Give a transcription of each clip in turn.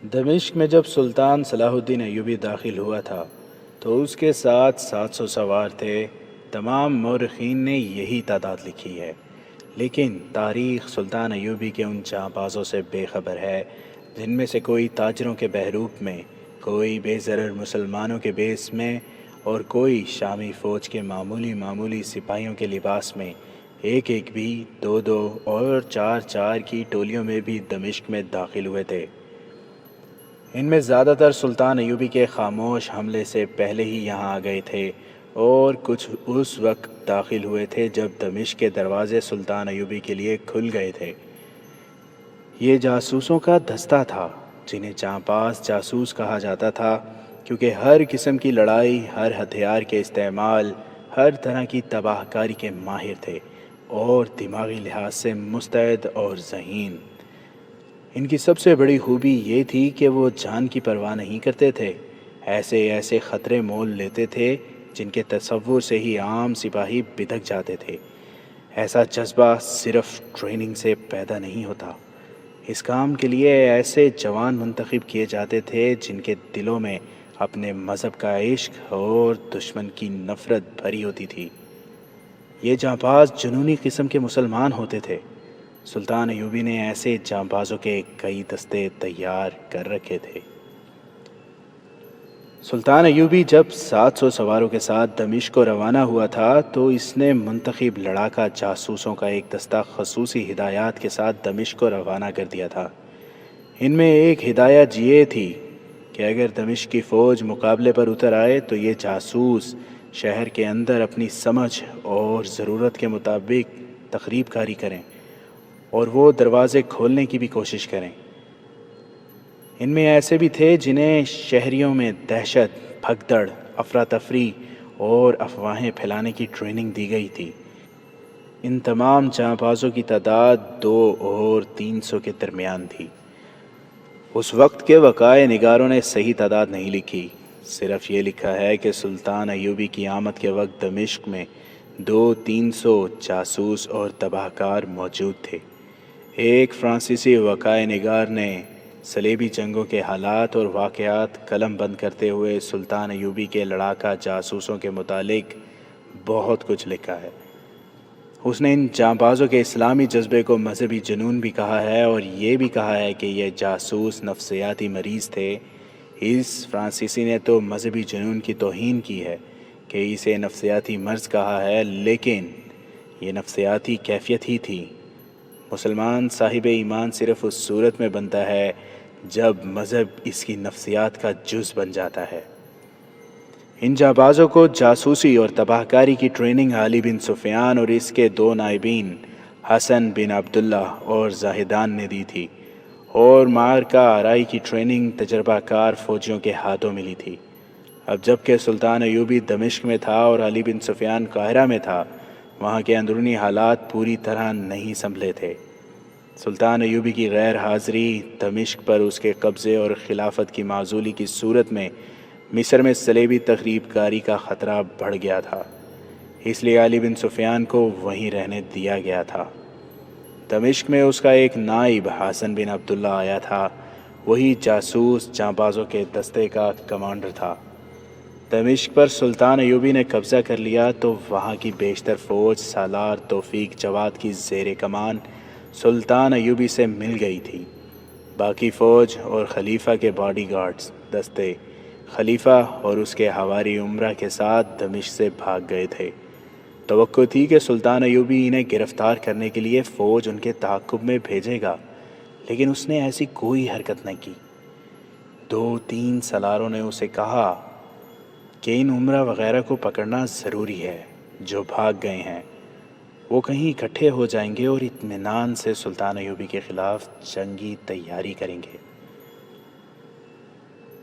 دمشق میں جب سلطان صلاح الدین ایوبی داخل ہوا تھا تو اس کے ساتھ 700 سوار تھے۔ تمام مورخین نے یہی تعداد لکھی ہے، لیکن تاریخ سلطان ایوبی کے ان جانبازوں سے بے خبر ہے جن میں سے کوئی تاجروں کے بحروپ میں، کوئی بے ضرر مسلمانوں کے بیس میں اور کوئی شامی فوج کے معمولی سپاہیوں کے لباس میں، ایک ایک بھی، دو دو اور چار چار کی ٹولیوں میں بھی دمشق میں داخل ہوئے تھے۔ ان میں زیادہ تر سلطان ایوبی کے خاموش حملے سے پہلے ہی یہاں آ گئے تھے، اور کچھ اس وقت داخل ہوئے تھے جب دمشق کے دروازے سلطان ایوبی کے لیے کھل گئے تھے۔ یہ جاسوسوں کا دستہ تھا جنہیں جانباز جاسوس کہا جاتا تھا، کیونکہ ہر قسم کی لڑائی، ہر ہتھیار کے استعمال، ہر طرح کی تباہ کاری کے ماہر تھے اور دماغی لحاظ سے مستعد اور ذہین۔ ان کی سب سے بڑی خوبی یہ تھی کہ وہ جان کی پرواہ نہیں کرتے تھے، ایسے خطرے مول لیتے تھے جن کے تصور سے ہی عام سپاہی بدک جاتے تھے۔ ایسا جذبہ صرف ٹریننگ سے پیدا نہیں ہوتا، اس کام کے لیے ایسے جوان منتخب کیے جاتے تھے جن کے دلوں میں اپنے مذہب کا عشق اور دشمن کی نفرت بھری ہوتی تھی۔ یہ جانباز جنونی قسم کے مسلمان ہوتے تھے۔ سلطان ایوبی نے ایسے جانبازوں کے کئی دستے تیار کر رکھے تھے۔ سلطان ایوبی جب 700 سواروں کے ساتھ دمشق کو روانہ ہوا تھا تو اس نے منتخب لڑاکا جاسوسوں کا ایک دستہ خصوصی ہدایات کے ساتھ دمشق کو روانہ کر دیا تھا۔ ان میں ایک ہدایت یہ تھی کہ اگر دمشق کی فوج مقابلے پر اتر آئے تو یہ جاسوس شہر کے اندر اپنی سمجھ اور ضرورت کے مطابق تخریب کاری کریں اور وہ دروازے کھولنے کی بھی کوشش کریں۔ ان میں ایسے بھی تھے جنہیں شہریوں میں دہشت، بھگدڑ، افراتفری اور افواہیں پھیلانے کی ٹریننگ دی گئی تھی۔ ان تمام جانبازوں کی تعداد 200 اور 300 کے درمیان تھی۔ اس وقت کے وقائع نگاروں نے صحیح تعداد نہیں لکھی، صرف یہ لکھا ہے کہ سلطان ایوبی کی آمد کے وقت دمشق میں 200-300 جاسوس اور تباہ کار موجود تھے۔ ایک فرانسیسی وقائع نگار نے صلیبی جنگوں کے حالات اور واقعات قلم بند کرتے ہوئے سلطان ایوبی کے لڑاکا جاسوسوں کے متعلق بہت کچھ لکھا ہے۔ اس نے ان جانبازوں کے اسلامی جذبے کو مذہبی جنون بھی کہا ہے اور یہ بھی کہا ہے کہ یہ جاسوس نفسیاتی مریض تھے۔ اس فرانسیسی نے تو مذہبی جنون کی توہین کی ہے کہ اسے نفسیاتی مرض کہا ہے، لیکن یہ نفسیاتی کیفیت ہی تھی۔ مسلمان صاحب ایمان صرف اس صورت میں بنتا ہے جب مذہب اس کی نفسیات کا جز بن جاتا ہے۔ ان جانبازوں کو جاسوسی اور تباہ کاری کی ٹریننگ علی بن سفیان اور اس کے 2 نائبین حسن بن عبداللہ اور زاہدان نے دی تھی، اور معرکہ آرائی کی ٹریننگ تجربہ کار فوجیوں کے ہاتھوں ملی تھی۔ اب جب کہ سلطان ایوبی دمشق میں تھا اور علی بن سفیان قاہرہ میں تھا، وہاں کے اندرونی حالات پوری طرح نہیں سنبھلے تھے۔ سلطان ایوبی کی غیر حاضری دمشق پر اس کے قبضے اور خلافت کی معزولی کی صورت میں مصر میں صلیبی تخریب کاری کا خطرہ بڑھ گیا تھا، اس لیے علی بن سفیان کو وہیں رہنے دیا گیا تھا۔ دمشق میں اس کا ایک نائب حسن بن عبداللہ آیا تھا، وہی جاسوس جانبازوں کے دستے کا کمانڈر تھا۔ دمشق پر سلطان ایوبی نے قبضہ کر لیا تو وہاں کی بیشتر فوج سالار توفیق جواد کی زیر کمان سلطان ایوبی سے مل گئی تھی۔ باقی فوج اور خلیفہ کے باڈی گارڈز دستے خلیفہ اور اس کے حواری امرا کے ساتھ دمشق سے بھاگ گئے تھے۔ توقع تھی کہ سلطان ایوبی انہیں گرفتار کرنے کے لیے فوج ان کے تعاقب میں بھیجے گا، لیکن اس نے ایسی کوئی حرکت نہ کی۔ 2-3 سالاروں نے اسے کہا کہ ان امرا وغیرہ کو پکڑنا ضروری ہے جو بھاگ گئے ہیں، وہ کہیں اکٹھے ہو جائیں گے اور اطمینان سے سلطان ایوبی کے خلاف جنگی تیاری کریں گے،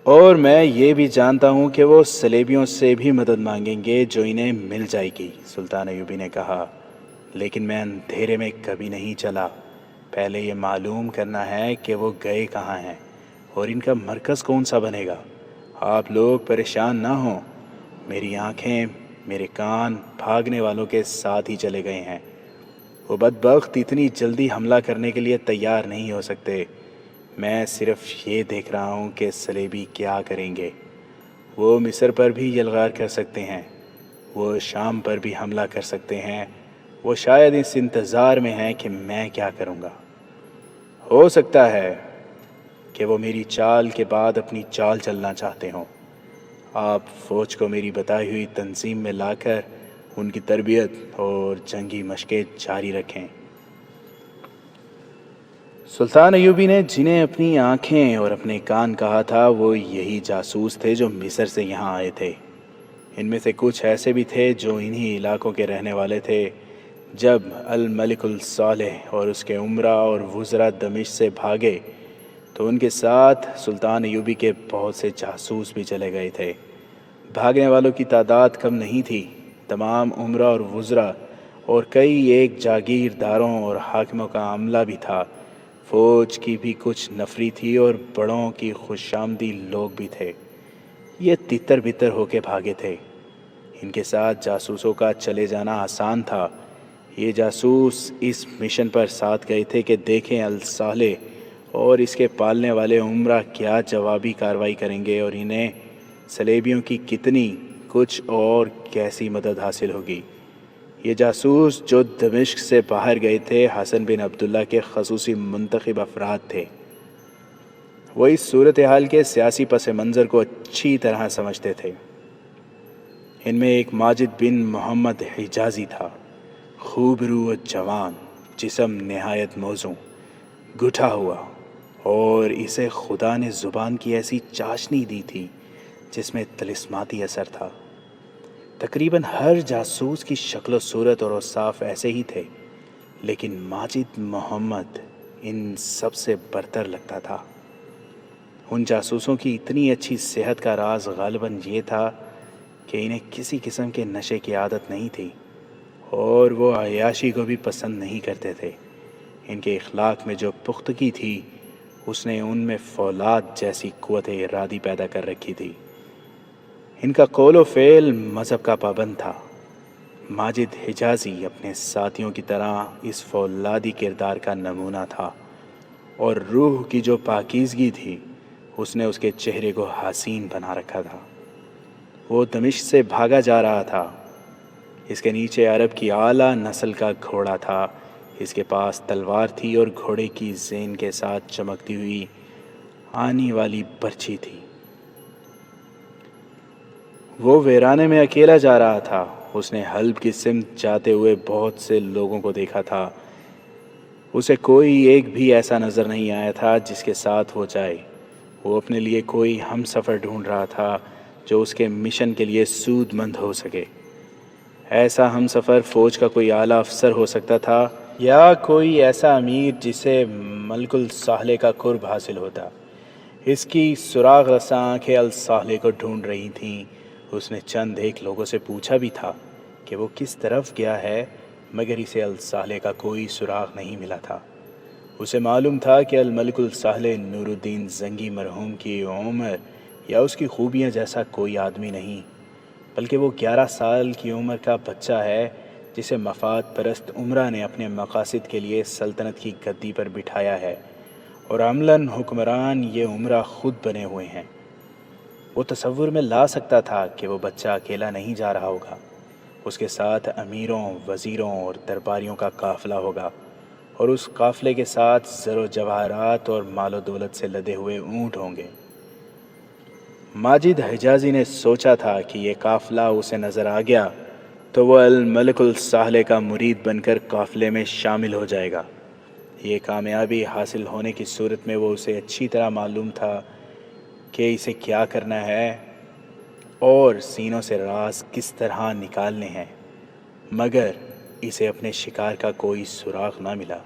اور میں یہ بھی جانتا ہوں کہ وہ صلیبیوں سے بھی مدد مانگیں گے جو انہیں مل جائے گی۔ سلطان ایوبی نے کہا، لیکن میں اندھیرے میں کبھی نہیں چلا، پہلے یہ معلوم کرنا ہے کہ وہ گئے کہاں ہیں اور ان کا مرکز کون سا بنے گا۔ آپ لوگ پریشان نہ ہوں، میری آنکھیں، میرے کان بھاگنے والوں کے ساتھ ہی چلے گئے ہیں۔ وہ بدبخت اتنی جلدی حملہ کرنے کے لیے تیار نہیں ہو سکتے۔ میں صرف یہ دیکھ رہا ہوں کہ صلیبی کیا کریں گے۔ وہ مصر پر بھی یلغار کر سکتے ہیں، وہ شام پر بھی حملہ کر سکتے ہیں، وہ شاید اس انتظار میں ہیں کہ میں کیا کروں گا۔ ہو سکتا ہے کہ وہ میری چال کے بعد اپنی چال چلنا چاہتے ہوں۔ آپ فوج کو میری بتائی ہوئی تنظیم میں لا کر ان کی تربیت اور جنگی مشقیں جاری رکھیں۔ سلطان ایوبی نے جنہیں اپنی آنکھیں اور اپنے کان کہا تھا وہ یہی جاسوس تھے جو مصر سے یہاں آئے تھے۔ ان میں سے کچھ ایسے بھی تھے جو انہی علاقوں کے رہنے والے تھے۔ جب الملک الصالح اور اس کے امراء اور وزراء دمشق سے بھاگے تو ان کے ساتھ سلطان ایوبی کے بہت سے جاسوس بھی چلے گئے تھے۔ بھاگنے والوں کی تعداد کم نہیں تھی۔ تمام امراء اور وزراء اور کئی ایک جاگیرداروں اور حاکموں کا عملہ بھی تھا۔ فوج کی بھی کچھ نفری تھی اور بڑوں کی خوش آمدی لوگ بھی تھے۔ یہ تتر بتر ہو کے بھاگے تھے۔ ان کے ساتھ جاسوسوں کا چلے جانا آسان تھا۔ یہ جاسوس اس مشن پر ساتھ گئے تھے کہ دیکھیں الصالح اور اس کے پالنے والے امراء کیا جوابی کارروائی کریں گے اور انہیں صلیبیوں کی کتنی کچھ اور کیسی مدد حاصل ہوگی۔ یہ جاسوس جو دمشق سے باہر گئے تھے حسن بن عبداللہ کے خصوصی منتخب افراد تھے۔ وہ اس صورتحال کے سیاسی پس منظر کو اچھی طرح سمجھتے تھے۔ ان میں ایک ماجد بن محمد حجازی تھا، خوب رو و جوان، جسم نہایت موزوں، گٹھا ہوا، اور اسے خدا نے زبان کی ایسی چاشنی دی تھی جس میں طلسماتی اثر تھا۔ تقریباً ہر جاسوس کی شکل و صورت اور اوصاف ایسے ہی تھے، لیکن ماجد محمد ان سب سے برتر لگتا تھا۔ ان جاسوسوں کی اتنی اچھی صحت کا راز غالباً یہ تھا کہ انہیں کسی قسم کے نشے کی عادت نہیں تھی اور وہ عیاشی کو بھی پسند نہیں کرتے تھے۔ ان کے اخلاق میں جو پختگی تھی اس نے ان میں فولاد جیسی قوت ارادی پیدا کر رکھی تھی۔ ان کا قول و فعل مذہب کا پابند تھا۔ ماجد حجازی اپنے ساتھیوں کی طرح اس فولادی کردار کا نمونہ تھا، اور روح کی جو پاکیزگی تھی اس نے اس کے چہرے کو حسین بنا رکھا تھا۔ وہ دمشق سے بھاگا جا رہا تھا۔ اس کے نیچے عرب کی اعلیٰ نسل کا گھوڑا تھا۔ اس کے پاس تلوار تھی اور گھوڑے کی زین کے ساتھ چمکتی ہوئی آنی والی برچھی تھی۔ وہ ویرانے میں اکیلا جا رہا تھا۔ اس نے حلب کی سمت جاتے ہوئے بہت سے لوگوں کو دیکھا تھا۔ اسے کوئی ایک بھی ایسا نظر نہیں آیا تھا جس کے ساتھ وہ جائے۔ وہ اپنے لیے کوئی ہم سفر ڈھونڈ رہا تھا جو اس کے مشن کے لیے سود مند ہو سکے۔ ایسا ہم سفر فوج کا کوئی اعلیٰ افسر ہو سکتا تھا یا کوئی ایسا امیر جسے ملک الصالح کا قرب حاصل ہوتا۔ اس کی سراغ رساں آنکھیں الصالح کو ڈھونڈ رہی تھیں۔ اس نے چند ایک لوگوں سے پوچھا بھی تھا کہ وہ کس طرف گیا ہے، مگر اسے الصالح کا کوئی سراغ نہیں ملا تھا۔ اسے معلوم تھا کہ الملک الصالح نور الدین زنگی مرحوم کی عمر یا اس کی خوبیاں جیسا کوئی آدمی نہیں، بلکہ وہ 11 سال کی عمر کا بچہ ہے جسے مفاد پرست امراء نے اپنے مقاصد کے لیے سلطنت کی گدی پر بٹھایا ہے، اور عملاً حکمران یہ امراء خود بنے ہوئے ہیں۔ وہ تصور میں لا سکتا تھا کہ وہ بچہ اکیلا نہیں جا رہا ہوگا، اس کے ساتھ امیروں، وزیروں اور درباریوں کا قافلہ ہوگا، اور اس قافلے کے ساتھ زر و جواہرات اور مال و دولت سے لدے ہوئے اونٹ ہوں گے۔ ماجد حجازی نے سوچا تھا کہ یہ قافلہ اسے نظر آ گیا تو وہ الملک الصالح کا مرید بن کر قافلے میں شامل ہو جائے گا۔ یہ کامیابی حاصل ہونے کی صورت میں وہ اسے اچھی طرح معلوم تھا کہ اسے کیا کرنا ہے اور سینوں سے راز کس طرح نکالنے ہیں، مگر اسے اپنے شکار کا کوئی سراغ نہ ملا۔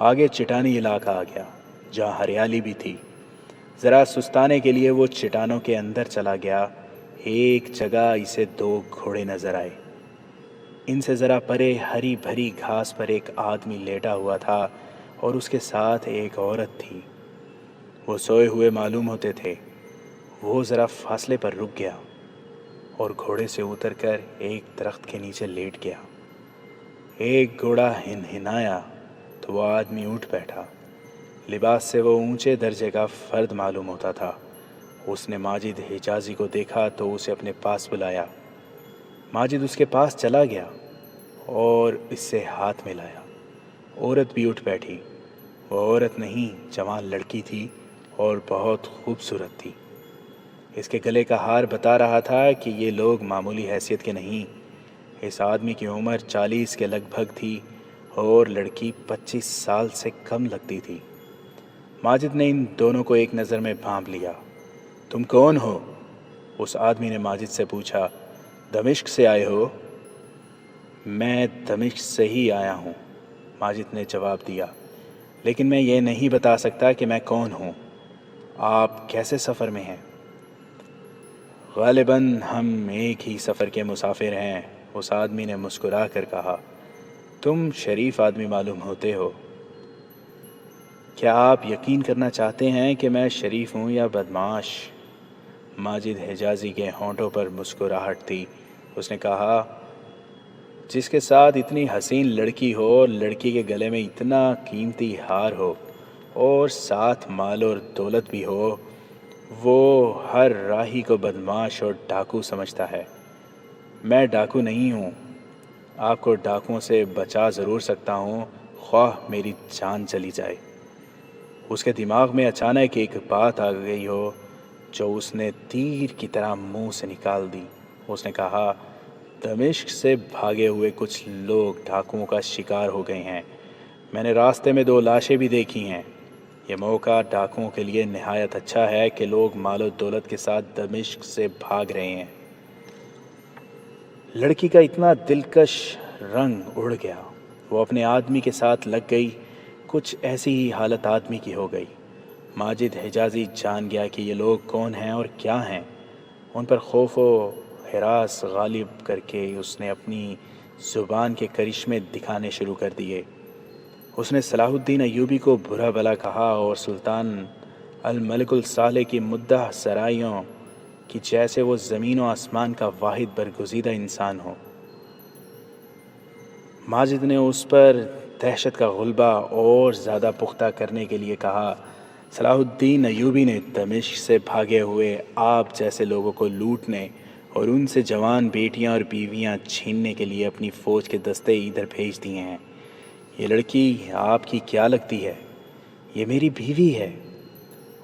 آگے چٹانی علاقہ آ گیا جہاں ہریالی بھی تھی۔ ذرا سستانے کے لیے وہ چٹانوں کے اندر چلا گیا۔ ایک جگہ اسے 2 گھوڑے نظر آئے۔ ان سے ذرا پرے ہری بھری گھاس پر ایک آدمی لیٹا ہوا تھا اور اس کے ساتھ ایک عورت تھی۔ وہ سوئے ہوئے معلوم ہوتے تھے۔ وہ ذرا فاصلے پر رک گیا اور گھوڑے سے اتر کر ایک درخت کے نیچے لیٹ گیا۔ ایک گھوڑا ہنہنایا تو وہ آدمی اٹھ بیٹھا، لباس سے وہ اونچے درجے کا فرد معلوم ہوتا تھا۔ اس نے ماجد حجازی کو دیکھا تو اسے اپنے پاس بلایا۔ ماجد اس کے پاس چلا گیا اور اس سے ہاتھ ملایا۔ عورت بھی اٹھ بیٹھی۔ وہ عورت نہیں، جوان لڑکی تھی اور بہت خوبصورت تھی۔ اس کے گلے کا ہار بتا رہا تھا کہ یہ لوگ معمولی حیثیت کے نہیں۔ اس آدمی کی عمر 40 کے لگ بھگ تھی اور لڑکی 25 سال سے کم لگتی تھی۔ ماجد نے ان دونوں کو ایک نظر میں بھانپ لیا۔ تم کون ہو؟ اس آدمی نے ماجد سے پوچھا۔ دمشق سے آئے ہو؟ میں دمشق سے ہی آیا ہوں، ماجد نے جواب دیا، لیکن میں یہ نہیں بتا سکتا کہ میں کون ہوں۔ آپ کیسے سفر میں ہیں؟ غالباً ہم ایک ہی سفر کے مسافر ہیں، اس آدمی نے مسکرا کر کہا۔ تم شریف آدمی معلوم ہوتے ہو۔ کیا آپ یقین کرنا چاہتے ہیں کہ میں شریف ہوں یا بدمعاش؟ ماجد حجازی کے ہونٹوں پر مسکراہٹ تھی۔ اس نے کہا، جس کے ساتھ اتنی حسین لڑکی ہو اور لڑکی کے گلے میں اتنا قیمتی ہار ہو اور ساتھ مال اور دولت بھی ہو، وہ ہر راہی کو بدمعاش اور ڈاکو سمجھتا ہے۔ میں ڈاکو نہیں ہوں۔ آپ کو ڈاکوؤں سے بچا ضرور سکتا ہوں، خواہ میری جان چلی جائے۔ اس کے دماغ میں اچانک ایک بات آ گئی ہو جو اس نے تیر کی طرح منہ سے نکال دی۔ اس نے کہا، دمشق سے بھاگے ہوئے کچھ لوگ ڈاکوؤں کا شکار ہو گئے ہیں۔ میں نے راستے میں 2 لاشیں بھی دیکھی ہیں۔ یہ موقع ڈاکوؤں کے لیے نہایت اچھا ہے کہ لوگ مال و دولت کے ساتھ دمشق سے بھاگ رہے ہیں۔ لڑکی کا اتنا دلکش رنگ اڑ گیا، وہ اپنے آدمی کے ساتھ لگ گئی۔ کچھ ایسی ہی حالت آدمی کی ہو گئی۔ ماجد حجازی جان گیا کہ یہ لوگ کون ہیں اور کیا ہیں۔ ان پر خوف و ہراس غالب کر کے اس نے اپنی زبان کے کرشمے دکھانے شروع کر دیے۔ اس نے صلاح الدین ایوبی کو برا بھلا کہا اور سلطان الملک الصالح کی مدح سرائیوں کہ جیسے وہ زمین و آسمان کا واحد برگزیدہ انسان ہو۔ ماجد نے اس پر دہشت کا غلبہ اور زیادہ پختہ کرنے کے لیے کہا، صلاح الدین ایوبی نے دمشق سے بھاگے ہوئے آپ جیسے لوگوں کو لوٹنے اور ان سے جوان بیٹیاں اور بیویاں چھیننے کے لیے اپنی فوج کے دستے ادھر بھیج دیے ہیں۔ یہ لڑکی آپ کی کیا لگتی ہے؟ یہ میری بیوی ہے۔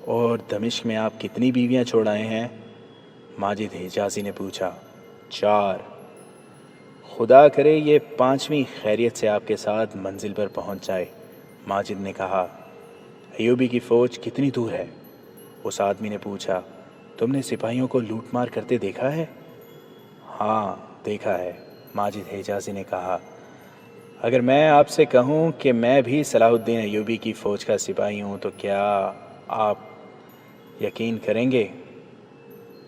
اور دمشق میں آپ کتنی بیویاں چھوڑ آئے ہیں؟ ماجد حجازی نے پوچھا۔ 4۔ خدا کرے یہ 5ویں خیریت سے آپ کے ساتھ منزل پر پہنچ جائے، ماجد نے کہا۔ ایوبی کی فوج کتنی دور ہے؟ اس آدمی نے پوچھا۔ تم نے سپاہیوں کو لوٹ مار کرتے دیکھا ہے؟ ہاں دیکھا ہے، ماجد حجازی نے کہا۔ اگر میں آپ سے کہوں کہ میں بھی صلاح الدین ایوبی کی فوج کا سپاہی ہوں تو کیا آپ یقین کریں گے؟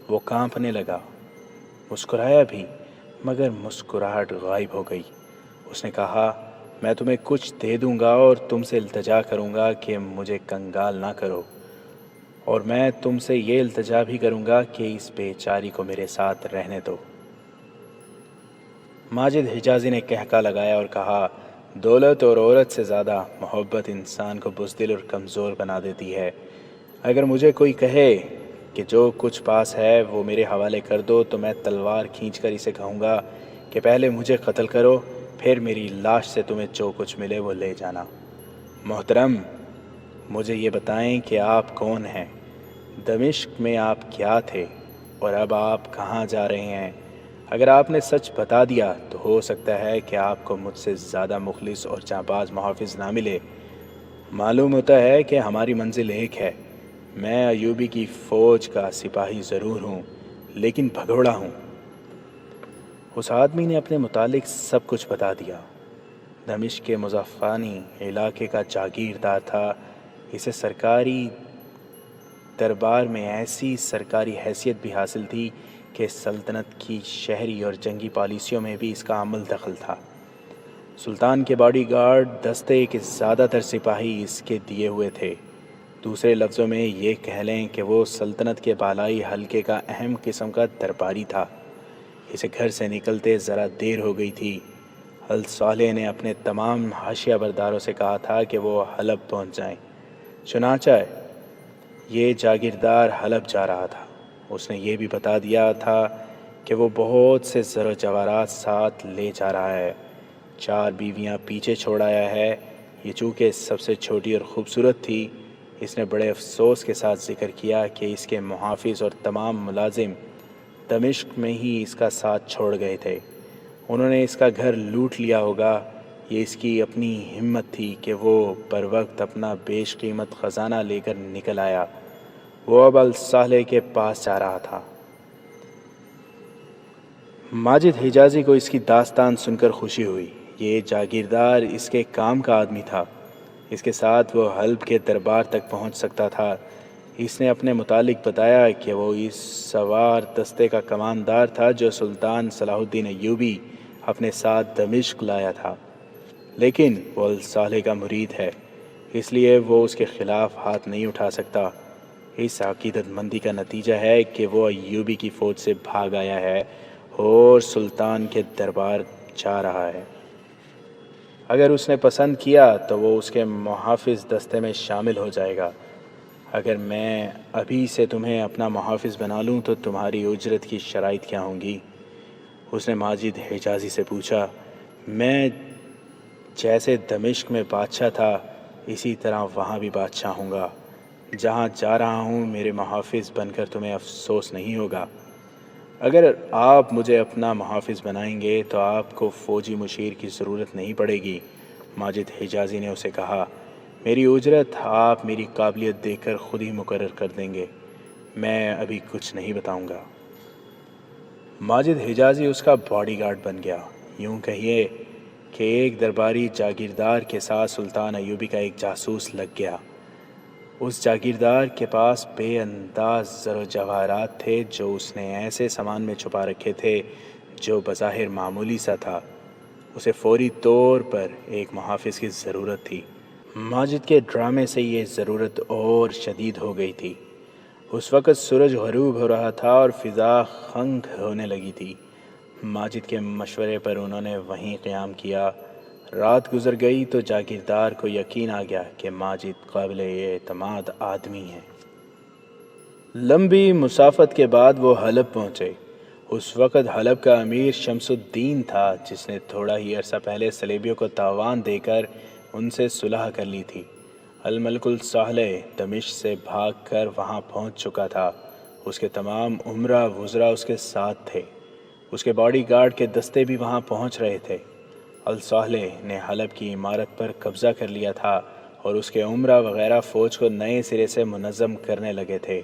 وہ کانپنے لگا، مسکرایا بھی، مگر مسکراہٹ غائب ہو گئی۔ اس نے کہا، میں تمہیں کچھ دے دوں گا اور تم سے التجا کروں گا کہ مجھے کنگال نہ کرو، اور میں تم سے یہ التجا بھی کروں گا کہ اس بیچاری کو میرے ساتھ رہنے دو۔ ماجد حجازی نے کہکا لگایا اور کہا، دولت اور عورت سے زیادہ محبت انسان کو بزدل اور کمزور بنا دیتی ہے۔ اگر مجھے کوئی کہے کہ جو کچھ پاس ہے وہ میرے حوالے کر دو تو میں تلوار کھینچ کر اسے کہوں گا کہ پہلے مجھے قتل کرو، پھر میری لاش سے تمہیں جو کچھ ملے وہ لے جانا۔ محترم، مجھے یہ بتائیں کہ آپ کون ہیں؟ دمشق میں آپ کیا تھے اور اب آپ کہاں جا رہے ہیں؟ اگر آپ نے سچ بتا دیا تو ہو سکتا ہے کہ آپ کو مجھ سے زیادہ مخلص اور جانباز محافظ نہ ملے۔ معلوم ہوتا ہے کہ ہماری منزل ایک ہے۔ میں ایوبی کی فوج کا سپاہی ضرور ہوں، لیکن بھگوڑا ہوں۔ اس آدمی نے اپنے متعلق سب کچھ بتا دیا۔ دمشق کے مظفرانی علاقے کا جاگیردار تھا۔ اسے سرکاری دربار میں ایسی سرکاری حیثیت بھی حاصل تھی کہ سلطنت کی شہری اور جنگی پالیسیوں میں بھی اس کا عمل دخل تھا۔ سلطان کے باڈی گارڈ دستے کے زیادہ تر سپاہی اس کے دیے ہوئے تھے۔ دوسرے لفظوں میں یہ کہہ لیں کہ وہ سلطنت کے بالائی حلقے کا اہم قسم کا درباری تھا۔ اسے گھر سے نکلتے ذرا دیر ہو گئی تھی۔ الصالح نے اپنے تمام حاشیہ برداروں سے کہا تھا کہ وہ حلب پہنچ جائیں۔ چنانچہ یہ جاگیردار حلب جا رہا تھا۔ اس نے یہ بھی بتا دیا تھا کہ وہ بہت سے زر و جواہرات ساتھ لے جا رہا ہے، 4 بیویاں پیچھے چھوڑ آیا ہے۔ یہ چونکہ سب سے چھوٹی اور خوبصورت تھی، اس نے بڑے افسوس کے ساتھ ذکر کیا کہ اس کے محافظ اور تمام ملازم دمشق میں ہی اس کا ساتھ چھوڑ گئے تھے۔ انہوں نے اس کا گھر لوٹ لیا ہوگا۔ یہ اس کی اپنی ہمت تھی کہ وہ بر وقت اپنا بیش قیمت خزانہ لے کر نکل آیا۔ وہ اب الصالح کے پاس جا رہا تھا۔ ماجد حجازی کو اس کی داستان سن کر خوشی ہوئی۔ یہ جاگیردار اس کے کام کا آدمی تھا، اس کے ساتھ وہ حلب کے دربار تک پہنچ سکتا تھا۔ اس نے اپنے متعلق بتایا کہ وہ اس سوار دستے کا کماندار تھا جو سلطان صلاح الدین ایوبی اپنے ساتھ دمشق لایا تھا، لیکن وہ الصالح کا مرید ہے، اس لیے وہ اس کے خلاف ہاتھ نہیں اٹھا سکتا۔ اس عقیدت مندی کا نتیجہ ہے کہ وہ ایوبی کی فوج سے بھاگ آیا ہے اور سلطان کے دربار جا رہا ہے۔ اگر اس نے پسند کیا تو وہ اس کے محافظ دستے میں شامل ہو جائے گا۔ اگر میں ابھی سے تمہیں اپنا محافظ بنا لوں تو تمہاری اجرت کی شرائط کیا ہوں گی؟ اس نے ماجد حجازی سے پوچھا۔ میں جیسے دمشق میں بادشاہ تھا اسی طرح وہاں بھی بادشاہ ہوں گا۔ جہاں جا رہا ہوں میرے محافظ بن کر تمہیں افسوس نہیں ہوگا۔ اگر آپ مجھے اپنا محافظ بنائیں گے تو آپ کو فوجی مشیر کی ضرورت نہیں پڑے گی۔ ماجد حجازی نے اسے کہا، میری اجرت آپ میری قابلیت دیکھ کر خود ہی مقرر کر دیں گے، میں ابھی کچھ نہیں بتاؤں گا۔ ماجد حجازی اس کا باڈی گارڈ بن گیا۔ یوں کہیے کہ ایک درباری جاگیردار کے ساتھ سلطان ایوبی کا ایک جاسوس لگ گیا۔ اس جاگیردار کے پاس بے انداز زر و جواہرات تھے جو اس نے ایسے سامان میں چھپا رکھے تھے جو بظاہر معمولی سا تھا۔ اسے فوری طور پر ایک محافظ کی ضرورت تھی۔ ماجد کے ڈرامے سے یہ ضرورت اور شدید ہو گئی تھی۔ اس وقت سورج غروب ہو رہا تھا اور فضا خنک ہونے لگی تھی۔ ماجد کے مشورے پر انہوں نے وہیں قیام کیا۔ رات گزر گئی تو جاگیردار کو یقین آ گیا کہ ماجد قابل اعتماد آدمی ہے۔ لمبی مسافت کے بعد وہ حلب پہنچے۔ اس وقت حلب کا امیر شمس الدین تھا جس نے تھوڑا ہی عرصہ پہلے صلیبیوں کو تاوان دے کر ان سے صلح کر لی تھی۔ الملک الصالح دمشق سے بھاگ کر وہاں پہنچ چکا تھا۔ اس کے تمام امراء وزراء اس کے ساتھ تھے۔ اس کے باڈی گارڈ کے دستے بھی وہاں پہنچ رہے تھے۔ الصالح نے حلب کی عمارت پر قبضہ کر لیا تھا اور اس کے امراء وغیرہ فوج کو نئے سرے سے منظم کرنے لگے تھے۔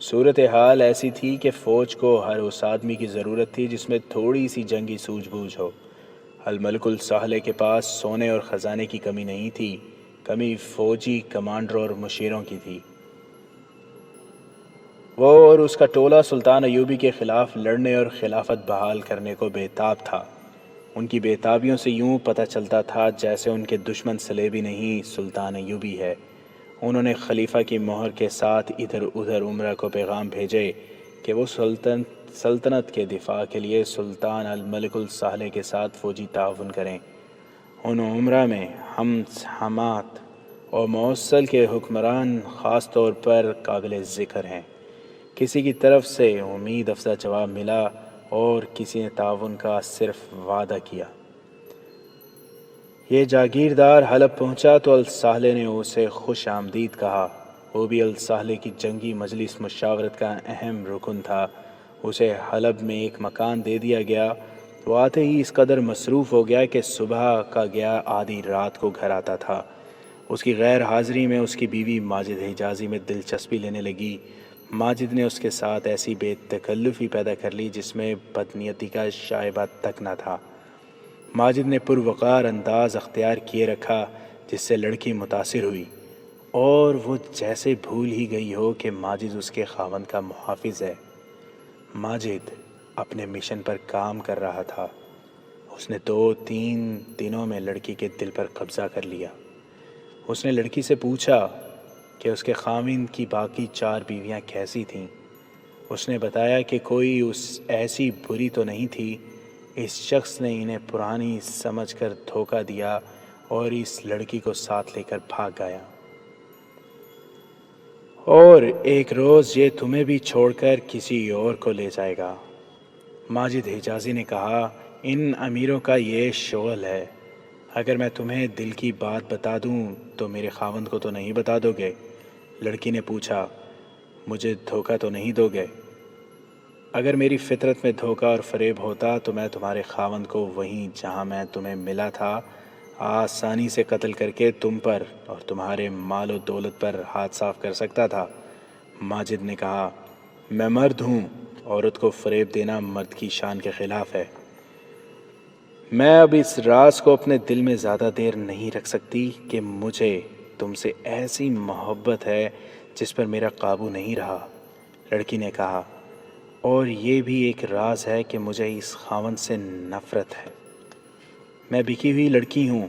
صورتحال ایسی تھی کہ فوج کو ہر اس آدمی کی ضرورت تھی جس میں تھوڑی سی جنگی سوجھ بوجھ ہو۔ الملک الصالح کے پاس سونے اور خزانے کی کمی نہیں تھی، کمی فوجی کمانڈروں اور مشیروں کی تھی۔ وہ اور اس کا ٹولہ سلطان ایوبی کے خلاف لڑنے اور خلافت بحال کرنے کو بے تاب تھا۔ ان کی بے تابیوں سے یوں پتہ چلتا تھا جیسے ان کے دشمن صلیبی نہیں سلطان ایوبی ہے۔ انہوں نے خلیفہ کی مہر کے ساتھ ادھر ادھر امراء کو پیغام بھیجے کہ وہ سلطنت کے دفاع کے لیے سلطان الملک الصالح کے ساتھ فوجی تعاون کریں۔ ان امراء میں حمات اور موصل کے حکمران خاص طور پر قابل ذکر ہیں۔ کسی کی طرف سے امید افزا جواب ملا اور کسی نے تعاون کا صرف وعدہ کیا۔ یہ جاگیردار حلب پہنچا تو الصالح نے اسے خوش آمدید کہا۔ وہ بھی الصالح کی جنگی مجلس مشاورت کا اہم رکن تھا۔ اسے حلب میں ایک مکان دے دیا گیا۔ وہ آتے ہی اس قدر مصروف ہو گیا کہ صبح کا گیا آدھی رات کو گھر آتا تھا۔ اس کی غیر حاضری میں اس کی بیوی ماجد حجازی میں دلچسپی لینے لگی۔ ماجد نے اس کے ساتھ ایسی بے تکلفی پیدا کر لی جس میں بدنیتی کا شائبہ تک نہ تھا۔ ماجد نے پروقار انداز اختیار کیے رکھا جس سے لڑکی متاثر ہوئی اور وہ جیسے بھول ہی گئی ہو کہ ماجد اس کے خاوند کا محافظ ہے۔ ماجد اپنے مشن پر کام کر رہا تھا۔ اس نے 2-3 دنوں میں لڑکی کے دل پر قبضہ کر لیا۔ اس نے لڑکی سے پوچھا کہ اس کے خاوند کی باقی 4 بیویاں کیسی تھیں۔ اس نے بتایا کہ کوئی ایسی بری تو نہیں تھی۔ اس شخص نے انہیں پرانی سمجھ کر دھوکہ دیا اور اس لڑکی کو ساتھ لے کر بھاگ گیا۔ اور ایک روز یہ تمہیں بھی چھوڑ کر کسی اور کو لے جائے گا۔ ماجد حجازی نے کہا، ان امیروں کا یہ شغل ہے، اگر میں تمہیں دل کی بات بتا دوں تو میرے خاوند کو تو نہیں بتا دو گے؟ لڑکی نے پوچھا، مجھے دھوکہ تو نہیں دو گے؟ اگر میری فطرت میں دھوکہ اور فریب ہوتا تو میں تمہارے خاوند کو وہیں جہاں میں تمہیں ملا تھا آسانی سے قتل کر کے تم پر اور تمہارے مال و دولت پر ہاتھ صاف کر سکتا تھا۔ ماجد نے کہا، میں مرد ہوں، عورت کو فریب دینا مرد کی شان کے خلاف ہے۔ میں اب اس راز کو اپنے دل میں زیادہ دیر نہیں رکھ سکتی کہ مجھے تم سے ایسی محبت ہے جس پر میرا قابو نہیں رہا۔ لڑکی نے کہا، اور یہ بھی ایک راز ہے کہ مجھے اس خاوند سے نفرت ہے۔ میں بکی ہوئی لڑکی ہوں،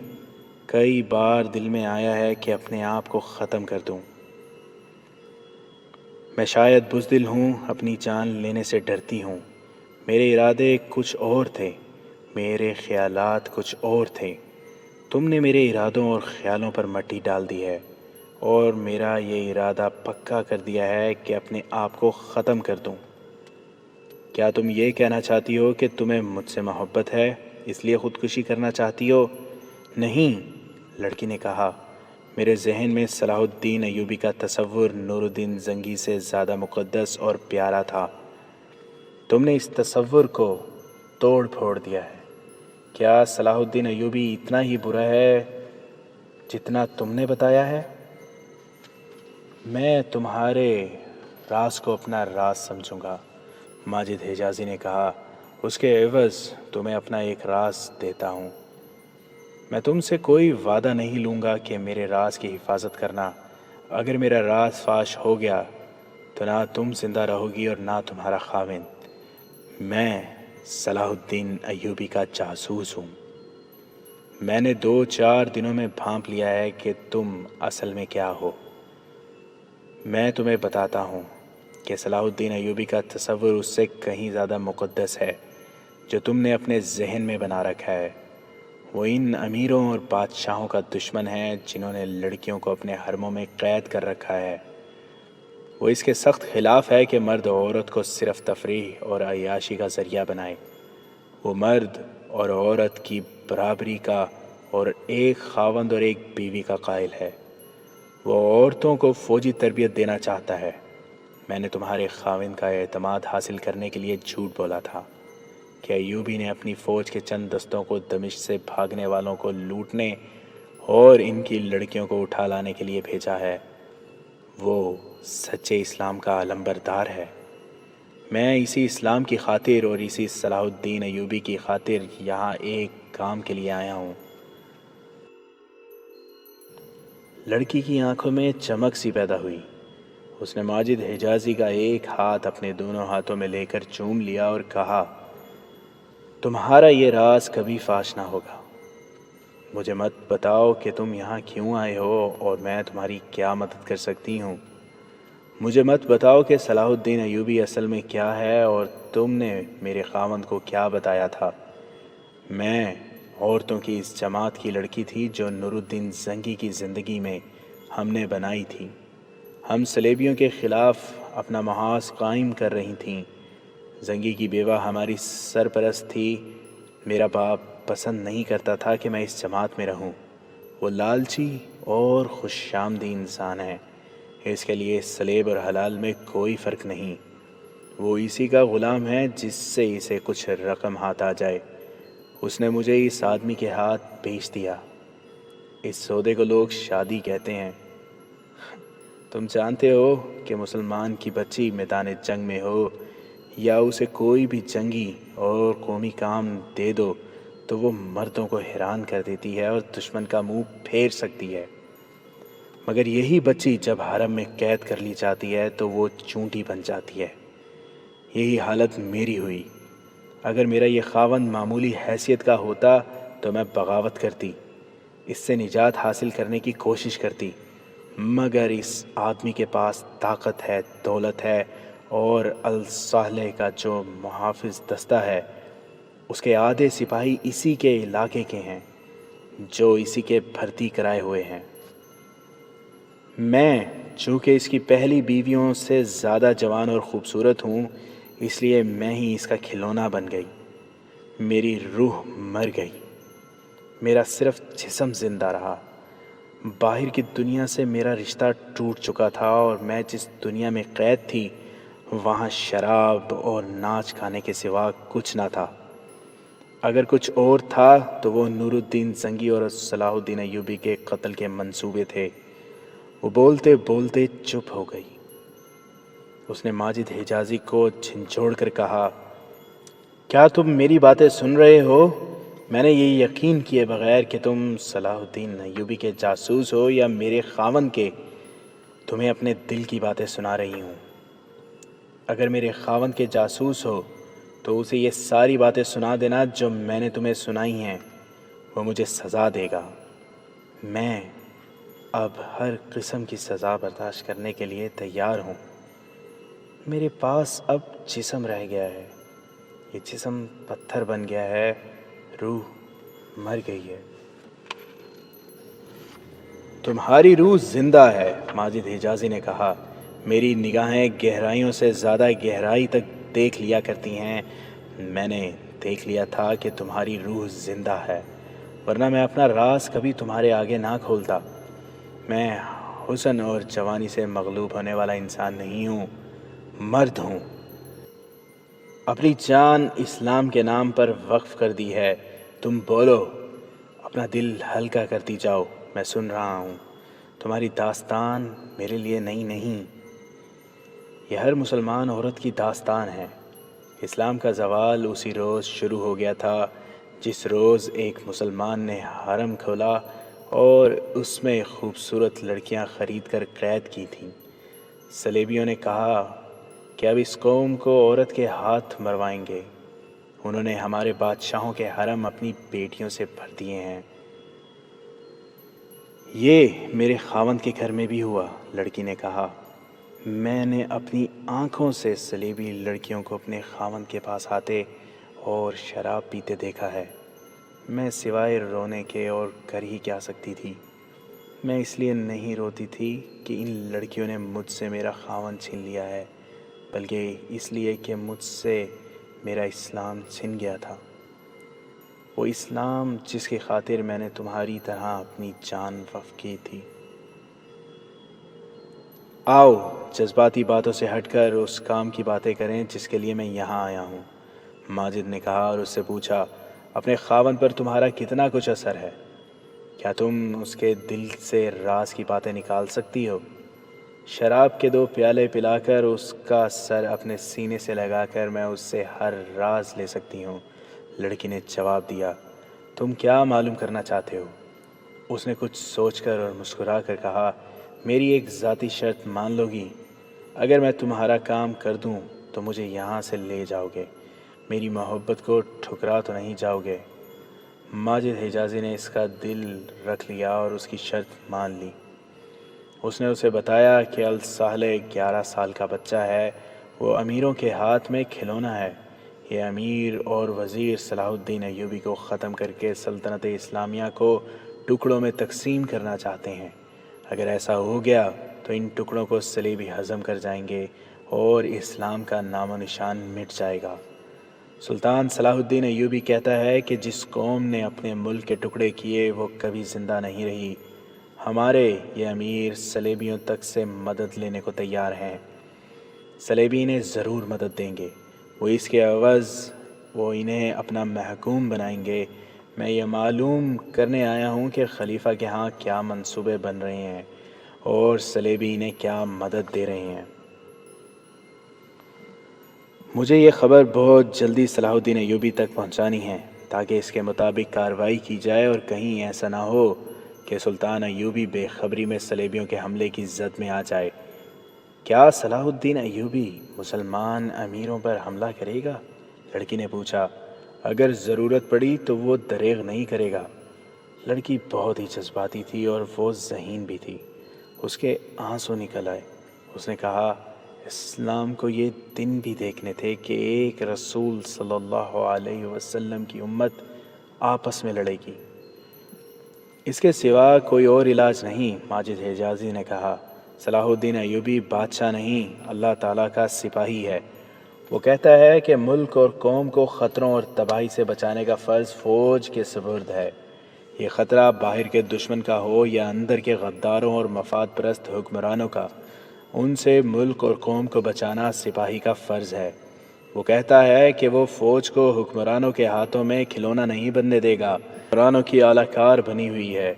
کئی بار دل میں آیا ہے کہ اپنے آپ کو ختم کر دوں۔ میں شاید بزدل ہوں، اپنی جان لینے سے ڈرتی ہوں۔ میرے ارادے کچھ اور تھے، میرے خیالات کچھ اور تھے۔ تم نے میرے ارادوں اور خیالوں پر مٹی ڈال دی ہے اور میرا یہ ارادہ پکا کر دیا ہے کہ اپنے آپ کو ختم کر دوں۔ کیا تم یہ کہنا چاہتی ہو کہ تمہیں مجھ سے محبت ہے، اس لیے خودکشی کرنا چاہتی ہو؟ نہیں، لڑکی نے کہا، میرے ذہن میں صلاح الدین ایوبی کا تصور نور الدین زنگی سے زیادہ مقدس اور پیارا تھا۔ تم نے اس تصور کو توڑ پھوڑ دیا ہے۔ کیا صلاح الدین ایوبی اتنا ہی برا ہے جتنا تم نے بتایا ہے؟ میں تمہارے راز کو اپنا راز سمجھوں گا، ماجد حجازی نے کہا، اس کے عوض تمہیں اپنا ایک راز دیتا ہوں۔ میں تم سے کوئی وعدہ نہیں لوں گا کہ میرے راز کی حفاظت کرنا۔ اگر میرا راز فاش ہو گیا تو نہ تم زندہ رہو گی اور نہ تمہارا خاوند۔ میں صلاح الدین ایوبی کا جاسوس ہوں۔ میں نے 2-4 دنوں میں بھانپ لیا ہے کہ تم اصل میں کیا ہو۔ میں تمہیں بتاتا ہوں کہ صلاح الدین ایوبی کا تصور اس سے کہیں زیادہ مقدس ہے جو تم نے اپنے ذہن میں بنا رکھا ہے۔ وہ ان امیروں اور بادشاہوں کا دشمن ہے جنہوں نے لڑکیوں کو اپنے حرموں میں قید کر رکھا ہے۔ وہ اس کے سخت خلاف ہے کہ مرد اور عورت کو صرف تفریح اور عیاشی کا ذریعہ بنائے۔ وہ مرد اور عورت کی برابری کا اور ایک خاوند اور ایک بیوی کا قائل ہے۔ وہ عورتوں کو فوجی تربیت دینا چاہتا ہے۔ میں نے تمہارے خاوند کا اعتماد حاصل کرنے کے لیے جھوٹ بولا تھا کہ ایوبی نے اپنی فوج کے چند دستوں کو دمشق سے بھاگنے والوں کو لوٹنے اور ان کی لڑکیوں کو اٹھا لانے کے لیے بھیجا ہے۔ وہ سچے اسلام کا علمبردار ہے۔ میں اسی اسلام کی خاطر اور اسی صلاح الدین ایوبی کی خاطر یہاں ایک کام کے لیے آیا ہوں۔ لڑکی کی آنکھوں میں چمک سی پیدا ہوئی۔ اس نے ماجد حجازی کا ایک ہاتھ اپنے دونوں ہاتھوں میں لے کر چوم لیا اور کہا، تمہارا یہ راز کبھی فاش نہ ہوگا۔ مجھے مت بتاؤ کہ تم یہاں کیوں آئے ہو اور میں تمہاری کیا مدد کر سکتی ہوں۔ مجھے مت بتاؤ کہ صلاح الدین ایوبی اصل میں کیا ہے اور تم نے میرے خاوند کو کیا بتایا تھا۔ میں عورتوں کی اس جماعت کی لڑکی تھی جو نور الدین زنگی کی زندگی میں ہم نے بنائی تھی۔ ہم صلیبیوں کے خلاف اپنا محاذ قائم کر رہی تھیں۔ زنگی کی بیوہ ہماری سرپرست تھی۔ میرا باپ پسند نہیں کرتا تھا کہ میں اس جماعت میں رہوں۔ وہ لالچی اور خوش آمدی انسان ہے۔ اس کے لیے صلیب اور حلال میں کوئی فرق نہیں۔ وہ اسی کا غلام ہے جس سے اسے کچھ رقم ہاتھ آ جائے۔ اس نے مجھے اس آدمی کے ہاتھ بیچ دیا۔ اس سودے کو لوگ شادی کہتے ہیں۔ تم جانتے ہو کہ مسلمان کی بچی میدان جنگ میں ہو یا اسے کوئی بھی جنگی اور قومی کام دے دو تو وہ مردوں کو حیران کر دیتی ہے اور دشمن کا منہ پھیر سکتی ہے، مگر یہی بچی جب حرم میں قید کر لی جاتی ہے تو وہ چونٹی بن جاتی ہے۔ یہی حالت میری ہوئی۔ اگر میرا یہ خاوند معمولی حیثیت کا ہوتا تو میں بغاوت کرتی، اس سے نجات حاصل کرنے کی کوشش کرتی، مگر اس آدمی کے پاس طاقت ہے، دولت ہے اور الصالح کا جو محافظ دستہ ہے اس کے آدھے سپاہی اسی کے علاقے کے ہیں جو اسی کے بھرتی کرائے ہوئے ہیں۔ میں چونکہ اس کی پہلی بیویوں سے زیادہ جوان اور خوبصورت ہوں، اس لیے میں ہی اس کا کھلونا بن گئی۔ میری روح مر گئی، میرا صرف جسم زندہ رہا۔ باہر کی دنیا سے میرا رشتہ ٹوٹ چکا تھا اور میں جس دنیا میں قید تھی وہاں شراب اور ناچ گانے کے سوا کچھ نہ تھا۔ اگر کچھ اور تھا تو وہ نور الدین زنگی اور صلاح الدین ایوبی کے قتل کے منصوبے تھے۔ وہ بولتے بولتے چپ ہو گئی۔ اس نے ماجد حجازی کو جھنجھوڑ کر کہا، کیا تم میری باتیں سن رہے ہو؟ میں نے یہ یقین کیے بغیر کہ تم صلاح الدین ایوبی کے جاسوس ہو یا میرے خاوند کے، تمہیں اپنے دل کی باتیں سنا رہی ہوں۔ اگر میرے خاوند کے جاسوس ہو تو اسے یہ ساری باتیں سنا دینا جو میں نے تمہیں سنائی ہیں، وہ مجھے سزا دے گا۔ میں اب ہر قسم کی سزا برداشت کرنے کے لیے تیار ہوں۔ میرے پاس اب جسم رہ گیا ہے، یہ جسم پتھر بن گیا ہے، روح مر گئی ہے۔ تمہاری روح زندہ ہے، ماجد حجازی نے کہا۔ میری نگاہیں گہرائیوں سے زیادہ گہرائی تک دیکھ لیا کرتی ہیں۔ میں نے دیکھ لیا تھا کہ تمہاری روح زندہ ہے، ورنہ میں اپنا راز کبھی تمہارے آگے نہ کھولتا۔ میں حسن اور جوانی سے مغلوب ہونے والا انسان نہیں ہوں، مرد ہوں۔ اپنی جان اسلام کے نام پر وقف کر دی ہے۔ تم بولو، اپنا دل ہلکا کرتی جاؤ، میں سن رہا ہوں۔ تمہاری داستان میرے لیے نئی نہیں، یہ ہر مسلمان عورت کی داستان ہے۔ اسلام کا زوال اسی روز شروع ہو گیا تھا جس روز ایک مسلمان نے حرم کھولا اور اس میں خوبصورت لڑکیاں خرید کر قید کی تھیں۔ صلیبیوں نے کہا کہ اب اس قوم کو عورت کے ہاتھ مروائیں گے۔ انہوں نے ہمارے بادشاہوں کے حرم اپنی بیٹیوں سے بھر دیے ہیں۔ یہ میرے خاوند کے گھر میں بھی ہوا، لڑکی نے کہا۔ میں نے اپنی آنکھوں سے صلیبی لڑکیوں کو اپنے خاوند کے پاس آتے اور شراب پیتے دیکھا ہے۔ میں سوائے رونے کے اور کر ہی کیا سکتی تھی؟ میں اس لیے نہیں روتی تھی کہ ان لڑکیوں نے مجھ سے میرا خاوند چھین لیا ہے، بلکہ اس لیے کہ مجھ سے میرا اسلام چھن گیا تھا، وہ اسلام جس کی خاطر میں نے تمہاری طرح اپنی جان وقف کی تھی۔ آؤ جذباتی باتوں سے ہٹ کر اس کام کی باتیں کریں جس کے لیے میں یہاں آیا ہوں، ماجد نے کہا اور اس سے پوچھا، اپنے خاوند پر تمہارا کتنا کچھ اثر ہے؟ کیا تم اس کے دل سے راز کی باتیں نکال سکتی ہو؟ شراب کے 2 پیالے پلا کر اس کا سر اپنے سینے سے لگا کر میں اس سے ہر راز لے سکتی ہوں، لڑکی نے جواب دیا۔ تم کیا معلوم کرنا چاہتے ہو؟ اس نے کچھ سوچ کر اور مسکرا کر کہا، میری ایک ذاتی شرط مان لو گی؟ اگر میں تمہارا کام کر دوں تو مجھے یہاں سے لے جاؤ گے، میری محبت کو ٹھکرا تو نہیں جاؤ گے؟ ماجد حجازی نے اس کا دل رکھ لیا اور اس کی شرط مان لی۔ اس نے اسے بتایا کہ الساحل 11 سال کا بچہ ہے، وہ امیروں کے ہاتھ میں کھلونا ہے۔ یہ امیر اور وزیر صلاح الدین ایوبی کو ختم کر کے سلطنت اسلامیہ کو ٹکڑوں میں تقسیم کرنا چاہتے ہیں۔ اگر ایسا ہو گیا تو ان ٹکڑوں کو صلیبی ہضم کر جائیں گے اور اسلام کا نام و نشان مٹ جائے گا۔ سلطان صلاح الدین ایوبی کہتا ہے کہ جس قوم نے اپنے ملک کے ٹکڑے کیے وہ کبھی زندہ نہیں رہی۔ ہمارے یہ امیر صلیبیوں تک سے مدد لینے کو تیار ہیں، صلیبی انہیں ضرور مدد دیں گے، وہ اس کے عوض وہ انہیں اپنا محکوم بنائیں گے۔ میں یہ معلوم کرنے آیا ہوں کہ خلیفہ کے ہاں کیا منصوبے بن رہے ہیں اور صلیبی انہیں کیا مدد دے رہے ہیں۔ مجھے یہ خبر بہت جلدی صلاح الدین ایوبی تک پہنچانی ہے تاکہ اس کے مطابق کارروائی کی جائے اور کہیں ایسا نہ ہو کہ سلطان ایوبی بے خبری میں صلیبیوں کے حملے کی زد میں آ جائے۔ کیا صلاح الدین ایوبی مسلمان امیروں پر حملہ کرے گا؟ لڑکی نے پوچھا۔ اگر ضرورت پڑی تو وہ دریغ نہیں کرے گا۔ لڑکی بہت ہی جذباتی تھی اور وہ ذہین بھی تھی، اس کے آنسو نکل آئے۔ اس نے کہا، اسلام کو یہ دن بھی دیکھنے تھے کہ ایک رسول صلی اللہ علیہ وسلم کی امت آپس میں لڑے گی، اس کے سوا کوئی اور علاج نہیں، ماجد حجازی نے کہا۔ صلاح الدین ایوبی بادشاہ نہیں، اللہ تعالیٰ کا سپاہی ہے۔ وہ کہتا ہے کہ ملک اور قوم کو خطروں اور تباہی سے بچانے کا فرض فوج کے سپرد ہے۔ یہ خطرہ باہر کے دشمن کا ہو یا اندر کے غداروں اور مفاد پرست حکمرانوں کا، ان سے ملک اور قوم کو بچانا سپاہی کا فرض ہے۔ وہ کہتا ہے کہ وہ فوج کو حکمرانوں کے ہاتھوں میں کھلونا نہیں بننے دے گا، حکمرانوں کی اعلیٰ کار بنی ہوئی ہے۔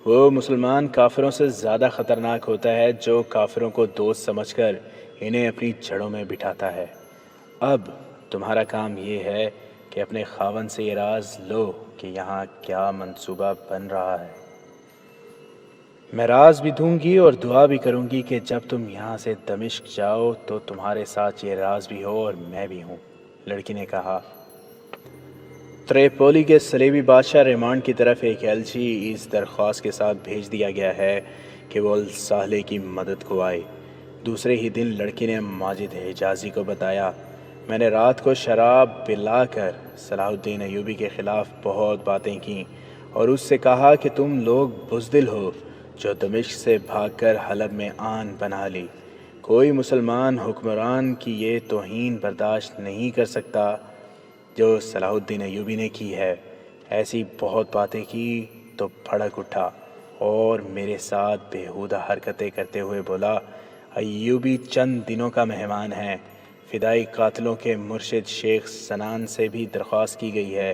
وہ مسلمان کافروں سے زیادہ خطرناک ہوتا ہے جو کافروں کو دوست سمجھ کر انہیں اپنی جڑوں میں بٹھاتا ہے۔ اب تمہارا کام یہ ہے کہ اپنے خاوند سے یہ راز لو کہ یہاں کیا منصوبہ بن رہا ہے۔ میں راز بھی دوں گی اور دعا بھی کروں گی کہ جب تم یہاں سے دمشق جاؤ تو تمہارے ساتھ یہ راز بھی ہو اور میں بھی ہوں۔ لڑکی نے کہا۔ تریپولی کے صلیبی بادشاہ ریمانڈ کی طرف ایک ایلچی اس درخواست کے ساتھ بھیج دیا گیا ہے کہ وہ الصالح کی مدد کو آئے۔ دوسرے ہی دن لڑکی نے ماجد حجازی کو بتایا، میں نے رات کو شراب پلا کر صلاح الدین ایوبی کے خلاف بہت باتیں کیں اور اس سے کہا کہ تم لوگ بزدل ہو جو دمشق سے بھاگ کر حلب میں آن بنا لی۔ کوئی مسلمان حکمران کی یہ توہین برداشت نہیں کر سکتا جو صلاح الدین ایوبی نے کی ہے۔ ایسی بہت باتیں کی تو بھڑک اٹھا اور میرے ساتھ بےہودہ حرکتیں کرتے ہوئے بولا، ایوبی چند دنوں کا مہمان ہے۔ فدائی قاتلوں کے مرشد شیخ سنان سے بھی درخواست کی گئی ہے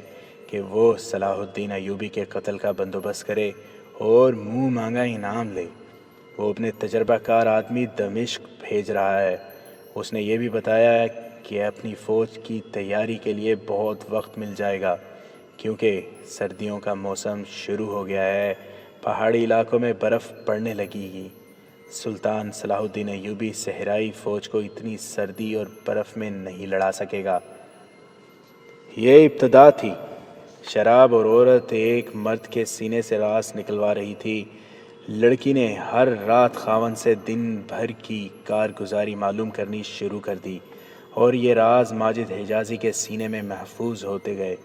کہ وہ صلاح الدین ایوبی کے قتل کا بندوبست کرے اور منہ مانگا انعام لے۔ وہ اپنے تجربہ کار آدمی دمشق بھیج رہا ہے۔ اس نے یہ بھی بتایا کہ اپنی فوج کی تیاری کے لیے بہت وقت مل جائے گا کیونکہ سردیوں کا موسم شروع ہو گیا ہے، پہاڑی علاقوں میں برف پڑنے لگے گی۔ سلطان صلاح الدین ایوبی صحرائی فوج کو اتنی سردی اور برف میں نہیں لڑا سکے گا۔ یہ ابتدا تھی۔ شراب اور عورت ایک مرد کے سینے سے راز نکلوا رہی تھی۔ لڑکی نے ہر رات خاوند سے دن بھر کی کارگزاری معلوم کرنی شروع کر دی اور یہ راز ماجد حجازی کے سینے میں محفوظ ہوتے گئے۔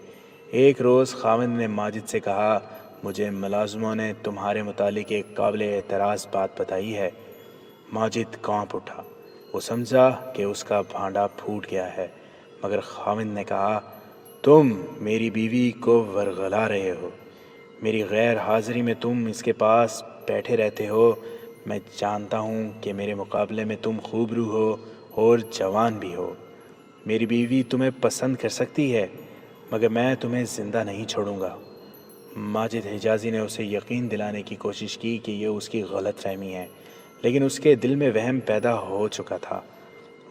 ایک روز خاوند نے ماجد سے کہا، مجھے ملازموں نے تمہارے متعلق ایک قابل اعتراض بات بتائی ہے۔ ماجد کانپ اٹھا۔ وہ سمجھا کہ اس کا بھانڈا پھوٹ گیا ہے، مگر خاوند نے کہا، تم میری بیوی کو ورغلا رہے ہو۔ میری غیر حاضری میں تم اس کے پاس بیٹھے رہتے ہو۔ میں جانتا ہوں کہ میرے مقابلے میں تم خوبرو ہو اور جوان بھی ہو۔ میری بیوی تمہیں پسند کر سکتی ہے مگر میں تمہیں زندہ نہیں چھوڑوں گا۔ ماجد حجازی نے اسے یقین دلانے کی کوشش کی کہ یہ اس کی غلط فہمی ہے، لیکن اس کے دل میں وہم پیدا ہو چکا تھا۔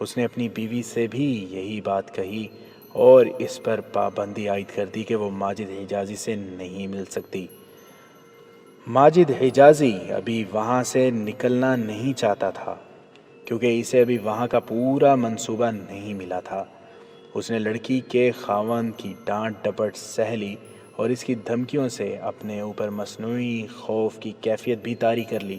اس نے اپنی بیوی سے بھی یہی بات کہی اور اس پر پابندی عائد کر دی کہ وہ ماجد حجازی سے نہیں مل سکتی۔ ماجد حجازی ابھی وہاں سے نکلنا نہیں چاہتا تھا کیونکہ اسے ابھی وہاں کا پورا منصوبہ نہیں ملا تھا۔ اس نے لڑکی کے خاوند کی ڈانٹ ڈپٹ سہ لی اور اس کی دھمکیوں سے اپنے اوپر مصنوعی خوف کی کیفیت بھی طاری کر لی۔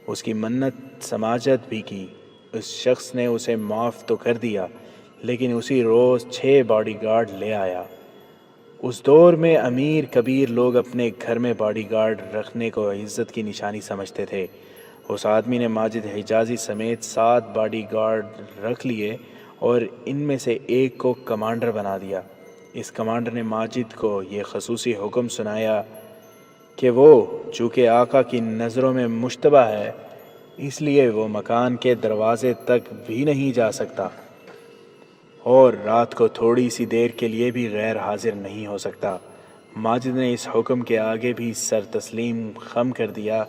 اس کی منت سماجت بھی کی۔ اس شخص نے اسے معاف تو کر دیا لیکن اسی روز 6 باڈی گارڈ لے آیا۔ اس دور میں امیر کبیر لوگ اپنے گھر میں باڈی گارڈ رکھنے کو عزت کی نشانی سمجھتے تھے۔ اس آدمی نے ماجد حجازی سمیت 7 باڈی گارڈ رکھ لیے اور ان میں سے ایک کو کمانڈر بنا دیا۔ اس کمانڈر نے ماجد کو یہ خصوصی حکم سنایا کہ وہ چونکہ آقا کی نظروں میں مشتبہ ہے اس لیے وہ مکان کے دروازے تک بھی نہیں جا سکتا اور رات کو تھوڑی سی دیر کے لیے بھی غیر حاضر نہیں ہو سکتا۔ ماجد نے اس حکم کے آگے بھی سر تسلیم خم کر دیا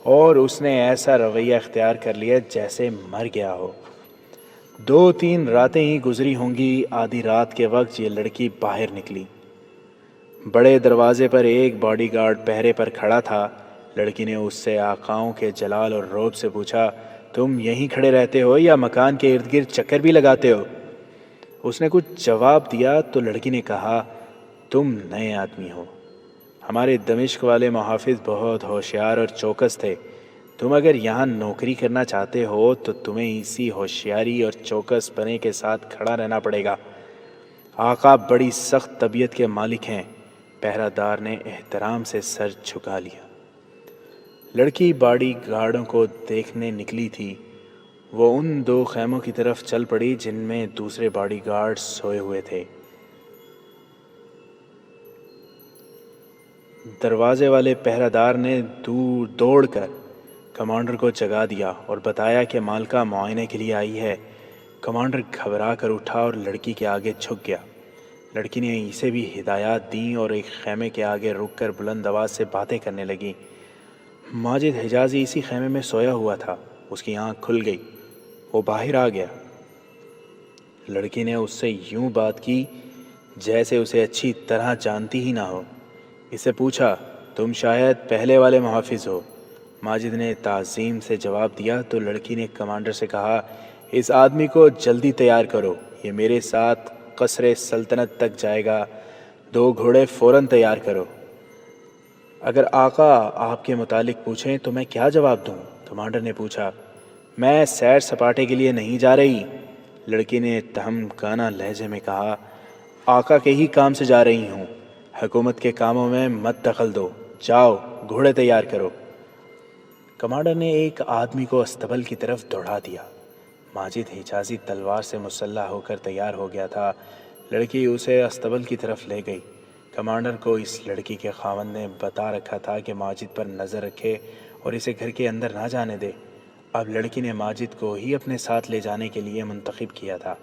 اور اس نے ایسا رویہ اختیار کر لیا جیسے مر گیا ہو۔ 2-3 راتیں ہی گزری ہوں گی، آدھی رات کے وقت یہ لڑکی باہر نکلی۔ بڑے دروازے پر ایک باڈی گارڈ پہرے پر کھڑا تھا۔ لڑکی نے اس سے آقاؤں کے جلال اور رعب سے پوچھا، تم یہیں کھڑے رہتے ہو یا مکان کے ارد گرد چکر بھی لگاتے ہو؟ اس نے کچھ جواب دیا تو لڑکی نے کہا، تم نئے آدمی ہو۔ ہمارے دمشق والے محافظ بہت ہوشیار اور چوکس تھے۔ تم اگر یہاں نوکری کرنا چاہتے ہو تو تمہیں اسی ہوشیاری اور چوکس پنے کے ساتھ کھڑا رہنا پڑے گا۔ آقا بڑی سخت طبیعت کے مالک ہیں۔ پہرہ دار نے احترام سے سر جھکا لیا۔ لڑکی باڈی گارڈوں کو دیکھنے نکلی تھی، وہ ان 2 خیموں کی طرف چل پڑی جن میں دوسرے باڈی گارڈ سوئے ہوئے تھے۔ دروازے والے پہرہ دار نے دوڑ کر کمانڈر کو جگا دیا اور بتایا کہ مالکہ معائنے کے لیے آئی ہے۔ کمانڈر گھبرا کر اٹھا اور لڑکی کے آگے جھک گیا۔ لڑکی نے اسے بھی ہدایات دیں اور ایک خیمے کے آگے رک کر بلند آواز سے باتیں کرنے لگی۔ ماجد حجازی اسی خیمے میں سویا ہوا تھا۔ اس کی آنکھ کھل گئی، وہ باہر آ گیا۔ لڑکی نے اس سے یوں بات کی جیسے اسے اچھی طرح جانتی ہی نہ ہو۔ اس سے پوچھا، تم شاید پہلے والے محافظ ہو؟ ماجد نے تعظیم سے جواب دیا تو لڑکی نے کمانڈر سے کہا، اس آدمی کو جلدی تیار کرو، یہ میرے ساتھ قصر سلطنت تک جائے گا۔ 2 گھوڑے فوراً تیار کرو۔ اگر آقا آپ کے متعلق پوچھیں تو میں کیا جواب دوں؟ کمانڈر نے پوچھا۔ میں سیر سپاٹے کے لیے نہیں جا رہی، لڑکی نے تہمکانہ لہجے میں کہا، آقا کے ہی کام سے جا رہی ہوں۔ حکومت کے کاموں میں مت دخل دو، جاؤ گھوڑے تیار کرو۔ کمانڈر نے ایک آدمی کو استبل کی طرف دوڑا دیا۔ ماجد حجازی تلوار سے مسلح ہو کر تیار ہو گیا تھا۔ لڑکی اسے استبل کی طرف لے گئی۔ کمانڈر کو اس لڑکی کے خاوند نے بتا رکھا تھا کہ ماجد پر نظر رکھے اور اسے گھر کے اندر نہ جانے دے۔ اب لڑکی نے ماجد کو ہی اپنے ساتھ لے جانے کے لیے منتخب کیا تھا۔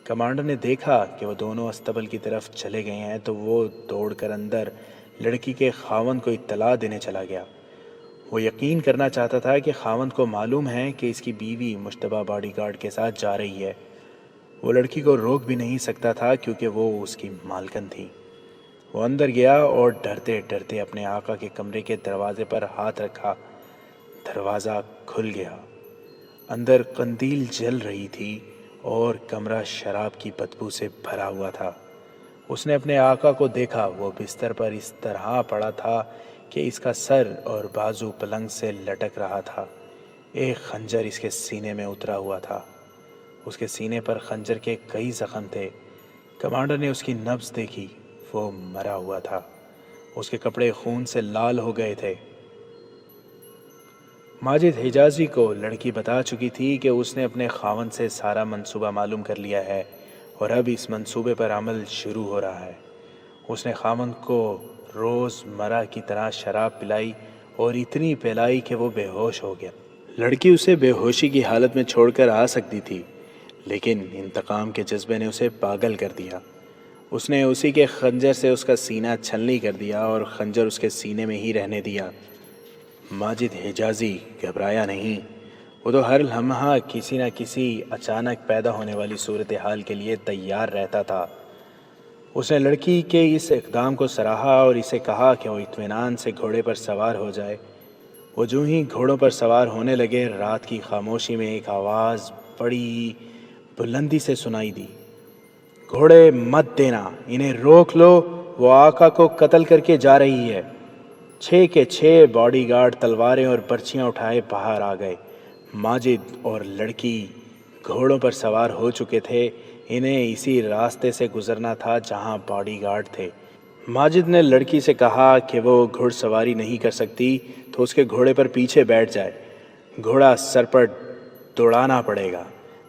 کمانڈر نے دیکھا کہ وہ دونوں استبل کی طرف چلے گئے ہیں تو وہ دوڑ کر اندر لڑکی کے خاوند کو اطلاع دینے چلا گیا۔ وہ یقین کرنا چاہتا تھا کہ خاوند کو معلوم ہے کہ اس کی بیوی مشتبہ باڈی گارڈ کے ساتھ جا رہی ہے۔ وہ لڑکی کو روک بھی نہیں سکتا تھا کیونکہ وہ اس کی مالکن تھی۔ وہ اندر گیا اور ڈرتے ڈرتے اپنے آقا کے کمرے کے دروازے پر ہاتھ رکھا۔ دروازہ کھل گیا۔ اندر قندیل جل رہی تھی اور کمرہ شراب کی بدبو سے بھرا ہوا تھا۔ اس نے اپنے آقا کو دیکھا، وہ بستر پر اس طرح پڑا تھا کہ اس کا سر اور بازو پلنگ سے لٹک رہا تھا۔ ایک خنجر اس کے سینے میں اترا ہوا تھا۔ اس کے سینے پر خنجر کے کئی زخم تھے۔ کمانڈر نے اس کی نبض دیکھی، وہ مرا ہوا تھا۔ اس کے کپڑے خون سے لال ہو گئے تھے۔ ماجد حجازی کو لڑکی بتا چکی تھی کہ اس نے اپنے خاوند سے سارا منصوبہ معلوم کر لیا ہے اور اب اس منصوبے پر عمل شروع ہو رہا ہے۔ اس نے خاوند کو روز مرہ کی طرح شراب پلائی اور اتنی پلائی کہ وہ بے ہوش ہو گیا۔ لڑکی اسے بے ہوشی کی حالت میں چھوڑ کر آ سکتی تھی، لیکن انتقام کے جذبے نے اسے پاگل کر دیا۔ اس نے اسی کے خنجر سے اس کا سینہ چھلنی کر دیا اور خنجر اس کے سینے میں ہی رہنے دیا۔ ماجد حجازی گھبرایا نہیں، وہ تو ہر لمحہ کسی نہ کسی اچانک پیدا ہونے والی صورتحال کے لیے تیار رہتا تھا۔ اس نے لڑکی کے اس اقدام کو سراہا اور اسے کہا کہ وہ اطمینان سے گھوڑے پر سوار ہو جائے۔ وہ جو ہی گھوڑوں پر سوار ہونے لگے، رات کی خاموشی میں ایک آواز بڑی بلندی سے سنائی دی، گھوڑے مت دینا، انہیں روک لو، وہ آقا کو قتل کر کے جا رہی ہے۔ 6 کے 6 باڈی گارڈ تلواریں اور برچیاں اٹھائے باہر آ گئے۔ ماجد اور لڑکی گھوڑوں پر سوار ہو چکے تھے۔ انہیں اسی راستے سے گزرنا تھا جہاں باڈی گارڈ تھے۔ ماجد نے لڑکی سے کہا کہ وہ گھڑ سواری نہیں کر سکتی تو اس کے گھوڑے پر پیچھے بیٹھ جائے، گھوڑا سر پر دوڑانا پڑے گا۔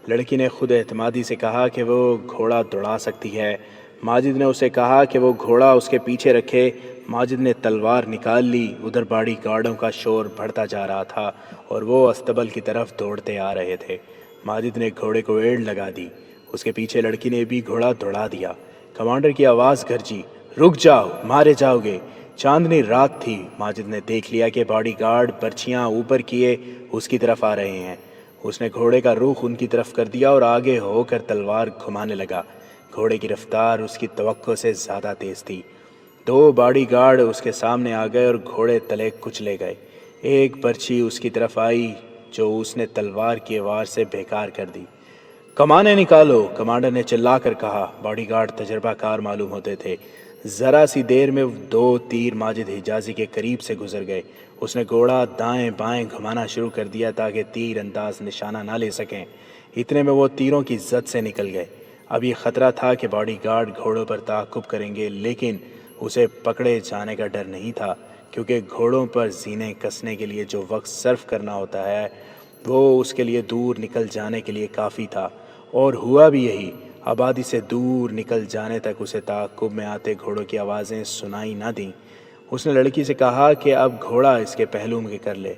لڑکی نے خود اعتمادی سے کہا کہ وہ گھوڑا دوڑا سکتی ہے۔ ماجد نے اسے کہا کہ وہ گھوڑا اس کے پیچھے رکھے۔ ماجد نے تلوار نکال لی۔ ادھر باڈی گارڈوں کا شور بڑھتا جا رہا تھا اور وہ استبل کی طرف دوڑتے آ رہے تھے۔ ماجد نے گھوڑے کو ایڑ لگا دی، اس کے پیچھے لڑکی نے بھی گھوڑا دوڑا دیا۔ کمانڈر کی آواز گرجی، رک جاؤ، مارے جاؤ گے۔ چاندنی رات تھی۔ ماجد نے دیکھ لیا کہ باڈی گارڈ برچیاں اوپر کیے اس کی طرف آ رہے ہیں۔ اس نے گھوڑے کا رخ ان کی طرف کر دیا اور آگے ہو کر تلوار گھمانے لگا۔ گھوڑے کی رفتار اس کی توقع سے زیادہ تیز تھی۔ 2 باڈی گارڈ اس کے سامنے آ گئے اور گھوڑے تلے کچلے گئے۔ ایک برچھی اس کی طرف آئی جو اس نے تلوار کی وار سے بیکار کر دی۔ کمانیں نکالو، کمانڈر نے چلا کر کہا۔ باڈی گارڈ تجربہ کار معلوم ہوتے تھے۔ ذرا سی دیر میں 2 تیر ماجد حجازی کے قریب سے گزر گئے۔ اس نے گھوڑا دائیں بائیں گھمانا شروع کر دیا تاکہ تیر انداز نشانہ نہ لے سکیں۔ اتنے میں وہ تیروں کی زد سے نکل گئے۔ اب یہ خطرہ تھا کہ باڈی گارڈ گھوڑوں پر تعاقب کریں گے، لیکن اسے پکڑے جانے کا ڈر نہیں تھا کیونکہ گھوڑوں پر زینے کسنے کے لیے جو وقت صرف کرنا ہوتا ہے وہ اس کے لیے دور نکل جانے کے لیے کافی تھا، اور ہوا بھی یہی۔ آبادی سے دور نکل جانے تک اسے تعاقب میں آتے گھوڑوں کی آوازیں سنائی نہ دیں۔ اس نے لڑکی سے کہا کہ اب گھوڑا اس کے پہلو میں کر لے۔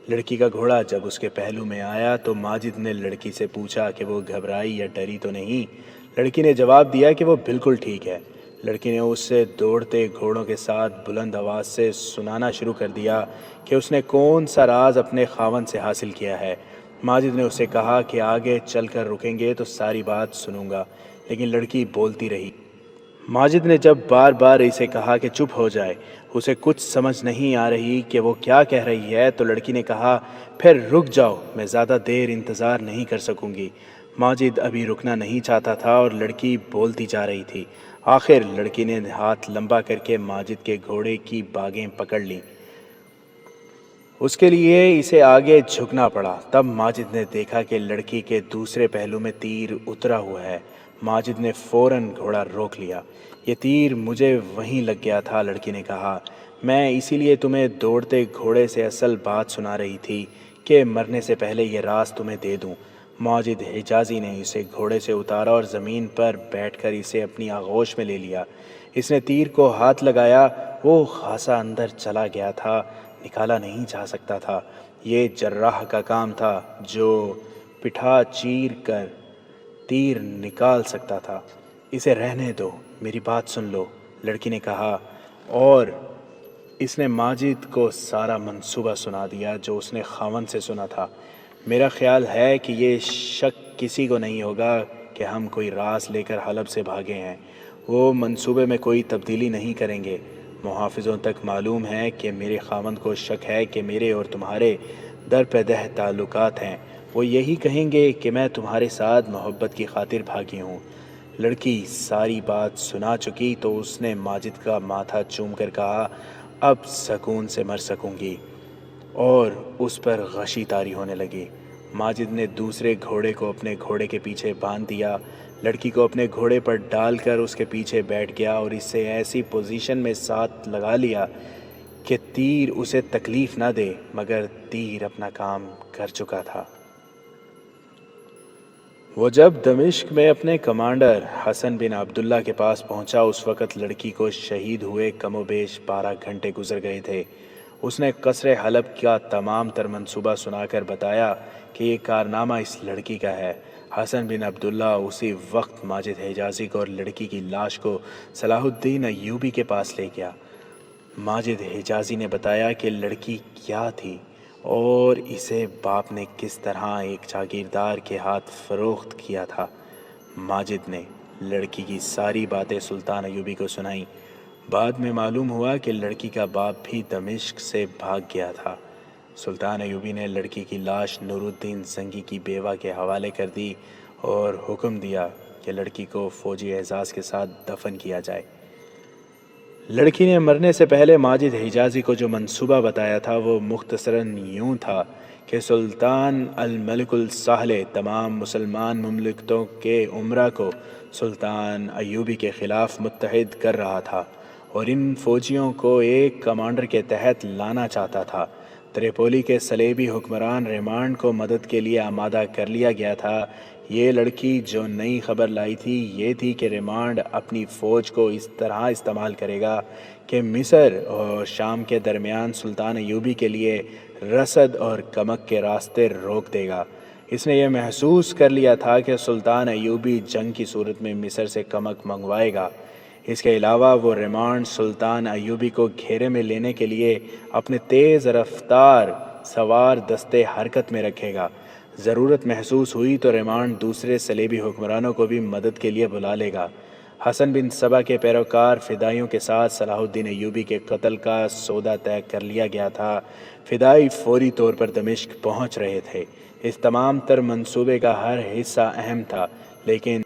لڑکی کا گھوڑا جب اس کے پہلو میں آیا تو ماجد نے لڑکی سے پوچھا کہ وہ گھبرائی یا ڈری تو نہیں۔ لڑکی نے جواب دیا کہ وہ بالکل ٹھیک ہے۔ لڑکی نے اس سے دوڑتے گھوڑوں کے ساتھ بلند آواز سے سنانا شروع کر دیا کہ اس نے کون سا راز اپنے خاوند سے حاصل کیا ہے۔ ماجد نے اسے کہا کہ آگے چل کر رکیں گے تو ساری بات سنوں گا، لیکن لڑکی بولتی رہی۔ ماجد نے جب بار بار اسے کہا کہ چپ ہو جائے، اسے کچھ سمجھ نہیں آ رہی کہ وہ کیا کہہ رہی ہے، تو لڑکی نے کہا پھر رک جاؤ، میں زیادہ دیر انتظار نہیں کر سکوں گی۔ ماجد ابھی رکنا نہیں چاہتا تھا اور لڑکی بولتی جا رہی تھی۔ آخر لڑکی نے ہاتھ لمبا کر کے ماجد کے گھوڑے کی باگیں پکڑ لیں۔ اس کے لیے اسے آگے جھکنا پڑا۔ تب ماجد نے دیکھا کہ لڑکی کے دوسرے پہلو میں تیر اترا ہوا ہے۔ ماجد نے فوراً گھوڑا روک لیا۔ یہ تیر مجھے وہیں لگ گیا تھا، لڑکی نے کہا۔ میں اسی لیے تمہیں دوڑتے گھوڑے سے اصل بات سنا رہی تھی کہ مرنے سے پہلے یہ راز تمہیں دے دوں۔ ماجد حجازی نے اسے گھوڑے سے اتارا اور زمین پر بیٹھ کر اسے اپنی آغوش میں لے لیا۔ اس نے تیر کو ہاتھ لگایا، وہ خاصا اندر چلا گیا تھا، نکالا نہیں جا سکتا تھا۔ یہ جراح کا کام تھا جو پٹھا چیر کر تیر نکال سکتا تھا۔ اسے رہنے دو، میری بات سن لو، لڑکی نے کہا، اور اس نے ماجد کو سارا منصوبہ سنا دیا جو اس نے خاوند سے سنا تھا۔ میرا خیال ہے کہ یہ شک کسی کو نہیں ہوگا کہ ہم کوئی راز لے کر حلب سے بھاگے ہیں۔ وہ منصوبے میں کوئی تبدیلی نہیں کریں گے۔ محافظوں تک معلوم ہے کہ میرے خاوند کو شک ہے کہ میرے اور تمہارے درپیدہ تعلقات ہیں۔ وہ یہی کہیں گے کہ میں تمہارے ساتھ محبت کی خاطر بھاگی ہوں۔ لڑکی ساری بات سنا چکی تو اس نے ماجد کا ماتھا چوم کر کہا، اب سکون سے مر سکوں گی، اور اس پر غشی طاری ہونے لگی۔ ماجد نے دوسرے گھوڑے کو اپنے گھوڑے کے پیچھے باندھ دیا، لڑکی کو اپنے گھوڑے پر ڈال کر اس کے پیچھے بیٹھ گیا اور اسے ایسی پوزیشن میں ساتھ لگا لیا کہ تیر اسے تکلیف نہ دے، مگر تیر اپنا کام کر چکا تھا۔ وہ جب دمشق میں اپنے کمانڈر حسن بن عبداللہ کے پاس پہنچا، اس وقت لڑکی کو شہید ہوئے کم و بیش 12 گھنٹے گزر گئے تھے۔ اس نے قصر حلب کا تمام تر منصوبہ سنا کر بتایا کہ یہ کارنامہ اس لڑکی کا ہے۔ حسن بن عبداللہ اسی وقت ماجد حجازی کو اور لڑکی کی لاش کو صلاح الدین ایوبی کے پاس لے گیا۔ ماجد حجازی نے بتایا کہ لڑکی کیا تھی اور اسے باپ نے کس طرح ایک جاگیردار کے ہاتھ فروخت کیا تھا۔ ماجد نے لڑکی کی ساری باتیں سلطان ایوبی کو سنائیں۔ بعد میں معلوم ہوا کہ لڑکی کا باپ بھی دمشق سے بھاگ گیا تھا۔ سلطان ایوبی نے لڑکی کی لاش نور الدین زنگی کی بیوہ کے حوالے کر دی اور حکم دیا کہ لڑکی کو فوجی اعزاز کے ساتھ دفن کیا جائے۔ لڑکی نے مرنے سے پہلے ماجد حجازی کو جو منصوبہ بتایا تھا وہ مختصراً یوں تھا کہ سلطان الملک الساحل تمام مسلمان مملکتوں کے امراء کو سلطان ایوبی کے خلاف متحد کر رہا تھا اور ان فوجیوں کو ایک کمانڈر کے تحت لانا چاہتا تھا۔ تریپولی کے صلیبی حکمران ریمانڈ کو مدد کے لیے آمادہ کر لیا گیا تھا۔ یہ لڑکی جو نئی خبر لائی تھی یہ تھی کہ ریمانڈ اپنی فوج کو اس طرح استعمال کرے گا کہ مصر اور شام کے درمیان سلطان ایوبی کے لیے رسد اور کمک کے راستے روک دے گا۔ اس نے یہ محسوس کر لیا تھا کہ سلطان ایوبی جنگ کی صورت میں مصر سے کمک منگوائے گا۔ اس کے علاوہ وہ ریمانڈ سلطان ایوبی کو گھیرے میں لینے کے لیے اپنے تیز رفتار سوار دستے حرکت میں رکھے گا۔ ضرورت محسوس ہوئی تو ریمانڈ دوسرے صلیبی حکمرانوں کو بھی مدد کے لیے بلا لے گا۔ حسن بن صبا کے پیروکار فدائیوں کے ساتھ صلاح الدین ایوبی کے قتل کا سودا طے کر لیا گیا تھا۔ فدائی فوری طور پر دمشق پہنچ رہے تھے۔ اس تمام تر منصوبے کا ہر حصہ اہم تھا، لیکن